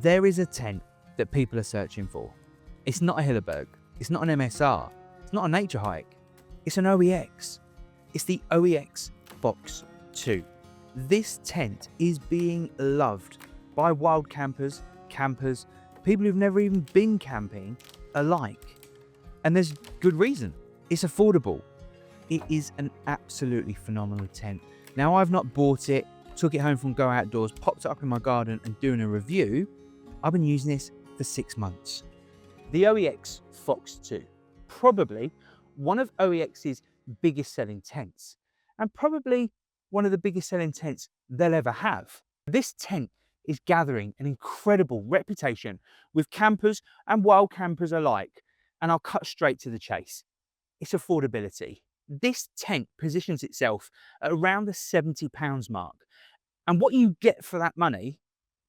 There is a tent that people are searching for. It's not a Hilleberg, it's not an MSR, it's not a nature hike, it's an OEX. It's the OEX Phoxx 2. This tent is being loved by wild campers, people who've never even been camping alike. And there's good reason. It's affordable. It is an absolutely phenomenal tent. Now, I've not bought it, took it home from Go Outdoors, popped it up in my garden and doing a review. I've been using this for 6 months. The OEX Phoxx 2, probably one of OEX's biggest selling tents, and probably one of the biggest selling tents they'll ever have. This tent is gathering an incredible reputation with campers and wild campers alike, and I'll cut straight to the chase. It's affordability. This tent positions itself at around the £70 mark, and what you get for that money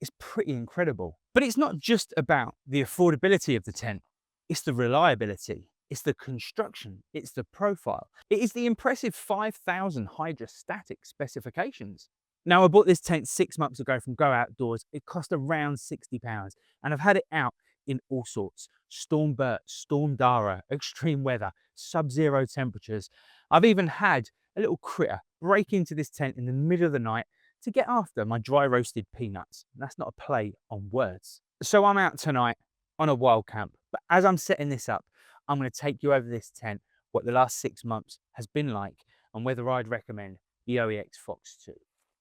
is pretty incredible. But it's not just about the affordability of the tent, it's the reliability, it's the construction, it's the profile. It is the impressive 5,000 hydrostatic specifications. Now, I bought this tent 6 months ago from Go Outdoors. It cost around £60, and I've had it out in all sorts. Storm Bert, Storm Dara, extreme weather, sub-zero temperatures. I've even had a little critter break into this tent in the middle of the night to get after my dry roasted peanuts. That's not a play on words. So I'm out tonight on a wild camp, but as I'm setting this up, I'm going to take you over this tent, what the last 6 months has been like, and whether I'd recommend the OEX Phoxx 2.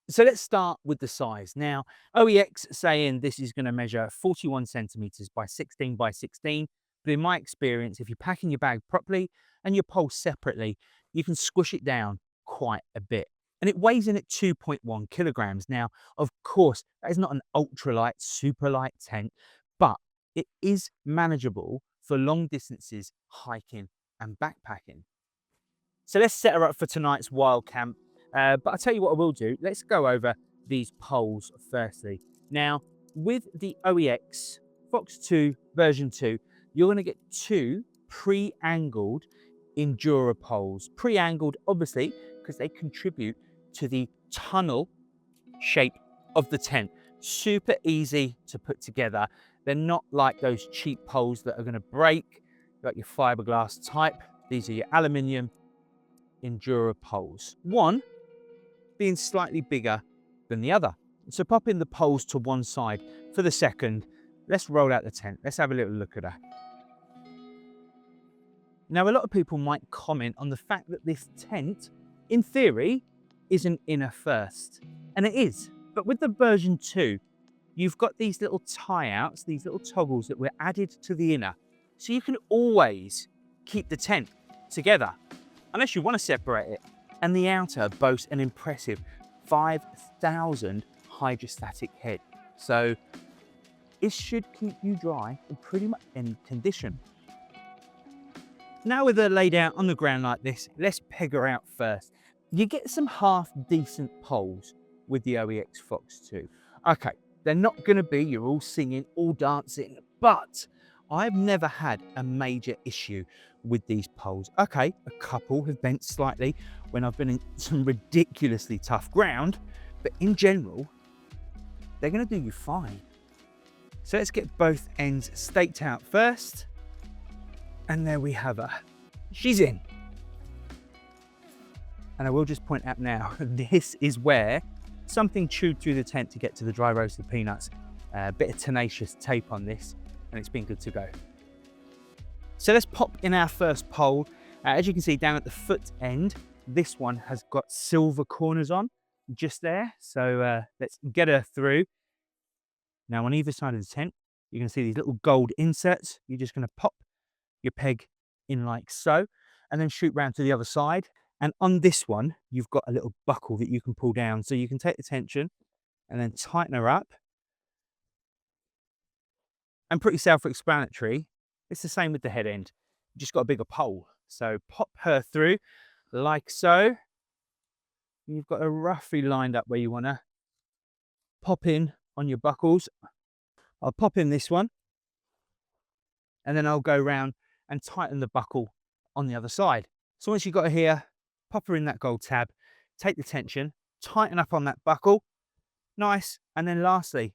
So let's start with the size. Now, OEX saying this is going to measure 41 centimeters by 16 by 16. But in my experience, if you're packing your bag properly and your poles separately, you can squish it down quite a bit. And it weighs in at 2.1 kilograms. Now, of course, that is not an ultralight, super light tent, but it is manageable for long distances, hiking and backpacking. So let's set her up for tonight's wild camp. But I'll tell you what I will do. Let's go over these poles firstly. Now, with the OEX Phoxx 2 version 2, you're going to get 2 pre-angled Endura poles. Pre-angled, obviously, because they contribute to the tunnel shape of the tent. Super easy to put together. They're not like those cheap poles that are going to break, like your fiberglass type. These are your aluminium Endura poles. One being slightly bigger than the other. So pop in the poles to one side for the second. Let's roll out the tent. Let's have a little look at her. Now, a lot of people might comment on the fact that this tent, in theory, is an inner first. And it is. But with the version 2, you've got these little tie-outs, these little toggles that were added to the inner. So you can always keep the tent together, unless you want to separate it. And the outer boasts an impressive 5,000 hydrostatic head. So it should keep you dry in pretty much any condition. Now with her laid out on the ground like this, let's peg her out first. You get some half decent poles with the OEX Phoxx 2. Okay, they're not going to be, you're all singing, all dancing, but I've never had a major issue with these poles. Okay, a couple have bent slightly when I've been in some ridiculously tough ground, but in general, they're going to do you fine. So let's get both ends staked out first. And there we have her. She's in. And I will just point out now, this is where something chewed through the tent to get to the dry roasted peanuts. A bit of tenacious tape on this, and it's been good to go. So let's pop in our first pole. As you can see down at the foot end, this one has got silver corners on, just there. So let's get her through. Now on either side of the tent, you can see these little gold inserts. You're just going to pop your peg in like so, and then shoot round to the other side. And on this one, you've got a little buckle that you can pull down. So you can take the tension and then tighten her up. And pretty self-explanatory. It's the same with the head end. You've just got a bigger pole. So pop her through like so. You've got her roughly lined up where you want to. Pop in on your buckles. I'll pop in this one. And then I'll go round and tighten the buckle on the other side. So once you've got her here, pop her in that gold tab, take the tension, tighten up on that buckle, nice. And then lastly,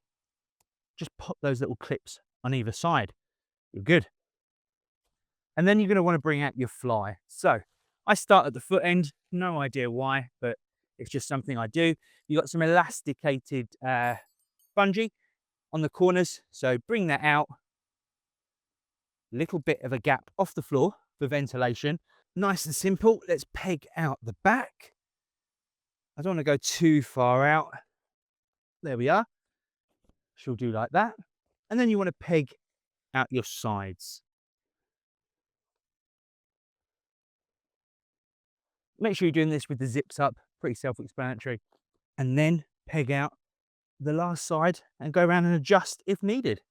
just pop those little clips on either side. You're good. And then you're going to want to bring out your fly. So I start at the foot end, no idea why, but it's just something I do. You got some elasticated bungee on the corners, so bring that out. Little bit of a gap off the floor for ventilation. Nice and simple. Let's peg out the back. I don't want to go too far out. There we are. She'll do like that. And then you want to peg out your sides. Make sure you're doing this with the zips up, pretty self-explanatory. And then peg out the last side and go around and adjust if needed.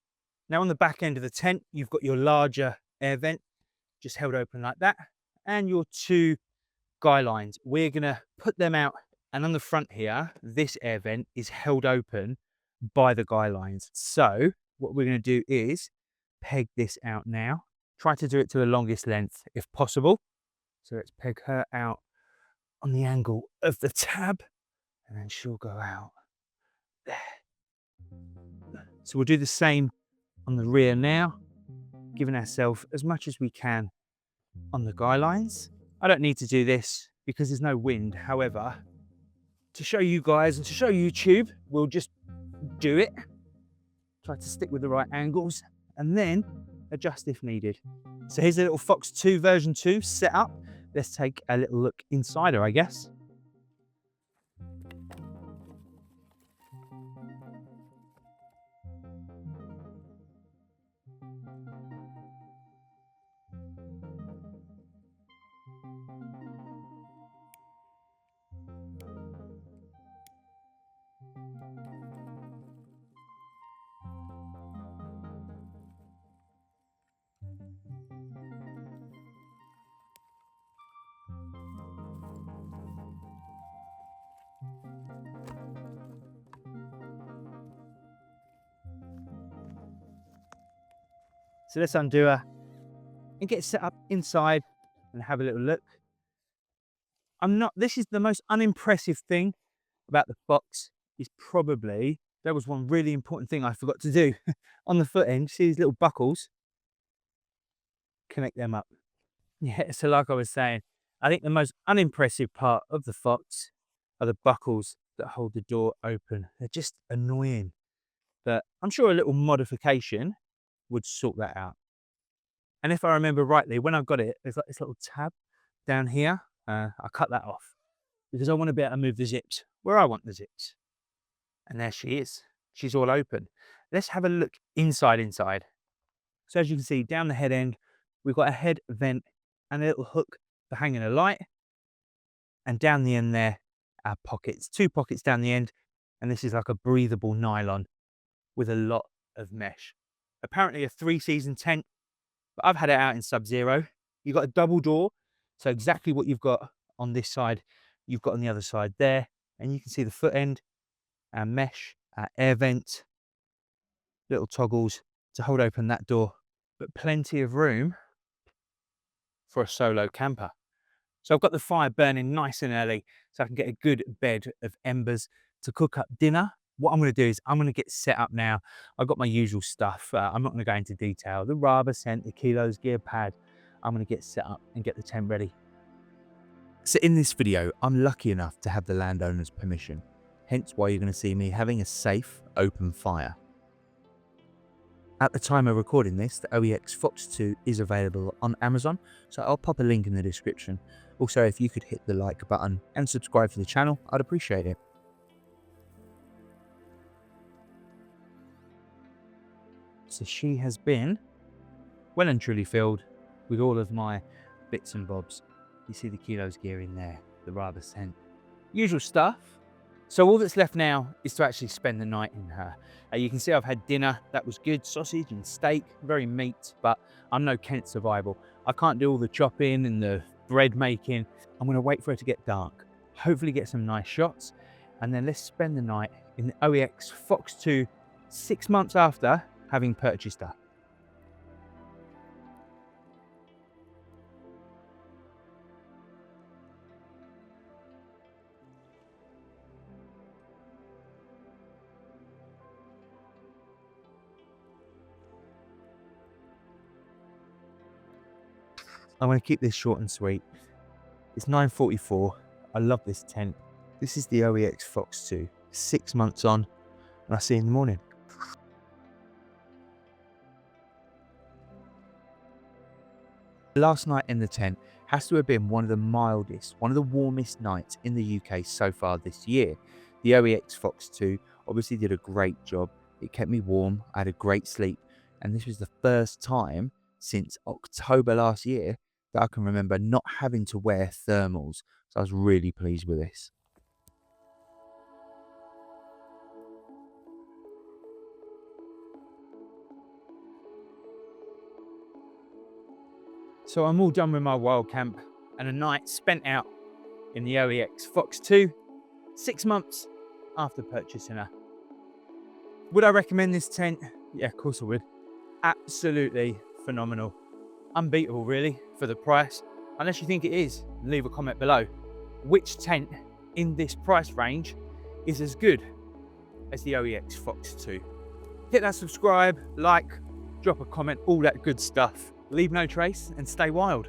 Now on the back end of the tent, you've got your larger air vent, just held open like that, and your two guy lines. We're gonna put them out, and on the front here, this air vent is held open by the guy lines. So what we're gonna do is peg this out now. Try to do it to the longest length if possible. So let's peg her out on the angle of the tab, and then she'll go out there. So we'll do the same on the rear now, giving ourselves as much as we can on the guy lines. I don't need to do this because there's no wind. However, to show you guys and to show YouTube, we'll just do it. Try to stick with the right angles and then adjust if needed. So here's a little Phoxx 2 version 2 set up. Let's take a little look inside her, I guess. So let's undo her and get set up inside and have a little look. This is the most unimpressive thing about the Phoxx is probably, there was one really important thing I forgot to do. On the foot end, see these little buckles? Connect them up. Yeah, so like I was saying, I think the most unimpressive part of the Phoxx are the buckles that hold the door open. They're just annoying, but I'm sure a little modification would sort that out. And if I remember rightly, when I got it, there's like this little tab down here. I cut that off because I want to be able to move the zips where I want the zips. And there she is. She's all open. Let's have a look inside. So as you can see, down the head end, we've got a head vent and a little hook for hanging a light. And down the end there, our pockets, 2 pockets down the end. And this is like a breathable nylon with a lot of mesh. Apparently a 3-season tent, but I've had it out in sub-zero. You've got a double door, so exactly what you've got on this side, you've got on the other side there. And you can see the foot end, our mesh, our air vent, little toggles to hold open that door, but plenty of room for a solo camper. So I've got the fire burning nice and early so I can get a good bed of embers to cook up dinner. What I'm going to do is I'm going to get set up now. I've got my usual stuff. I'm not going to go into detail. The rubber scent, the kilos, gear pad. I'm going to get set up and get the tent ready. So in this video, I'm lucky enough to have the landowner's permission. Hence why you're going to see me having a safe, open fire. At the time of recording this, the OEX Phoxx 2 is available on Amazon, so I'll pop a link in the description. Also, if you could hit the like button and subscribe to the channel, I'd appreciate it. So she has been well and truly filled with all of my bits and bobs. You see the kilos gear in there, the rubber scent, usual stuff. So all that's left now is to actually spend the night in her. You can see I've had dinner, that was good, sausage and steak, very meat, but I'm no Kent survival. I can't do all the chopping and the bread making. I'm gonna wait for her to get dark, hopefully get some nice shots, and then let's spend the night in the OEX Phoxx 2 6 months after having purchased her. I'm going to keep this short and sweet. It's 9:44. I love this tent. This is the OEX Phoxx 2. 6 months on, and I'll see you in the morning. Last night in the tent has to have been one of the mildest, one of the warmest nights in the UK so far this year. The OEX Phoxx 2 obviously did a great job. It kept me warm. I had a great sleep. And this was the first time since October last year that I can remember not having to wear thermals. So I was really pleased with this. So I'm all done with my wild camp and a night spent out in the OEX Phoxx 2, 6 months after purchasing her. Would I recommend this tent? Yeah, of course I would. Absolutely phenomenal. Unbeatable really for the price. Unless you think it is, leave a comment below. Which tent in this price range is as good as the OEX Phoxx 2? Hit that subscribe, like, drop a comment, all that good stuff. Leave no trace and stay wild.